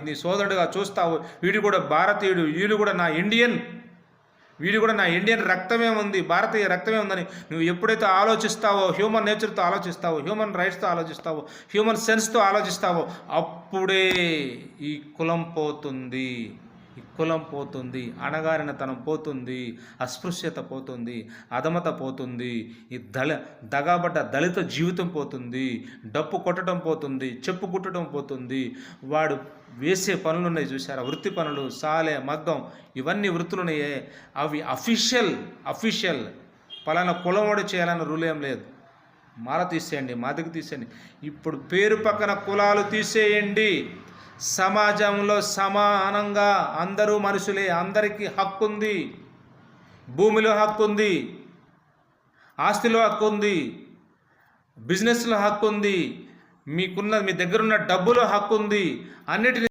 నీ సోదరుడుగా చూస్తావు, వీడు కూడా భారతీయుడు, వీడు కూడా నా ఇండియన్ రక్తమే ఉంది, భారతీయ రక్తమే ఉందని నువ్వు ఎప్పుడైతే ఆలోచిస్తావో, హ్యూమన్ నేచర్తో ఆలోచిస్తావో, హ్యూమన్ రైట్స్తో ఆలోచిస్తావో, హ్యూమన్ సెన్స్తో ఆలోచిస్తావో, అప్పుడే ఈ కులం పోతుంది, అణగారినతనం పోతుంది, అస్పృశ్యత పోతుంది, అధమత పోతుంది, ఈ దగాబడ్డ దళిత జీవితం పోతుంది, డప్పు కొట్టడం పోతుంది, చెప్పు కుట్టడం పోతుంది. వాడు వేసే పనులు ఉన్నాయి చూసారా, వృత్తి పనులు, సాలె, మగ్గం, ఇవన్నీ వృత్తులున్నాయే అవి అఫీషియల్ పలానా కులవాడు చేయాలన్న రూల్ ఏం లేదు. మాల తీసేయండి, మాదిగ తీసేయండి, ఇప్పుడు పేరు పక్కన కులాలు తీసేయండి. సమాజంలో సమానంగా అందరూ మనుషులే, అందరికీ హక్కు ఉంది, భూమిలో హక్కు ఉంది, ఆస్తిలో హక్కు ఉంది, బిజినెస్లో హక్కు ఉంది, మీ దగ్గరున్న డబ్బులో హక్కు ఉంది, అన్నిటిని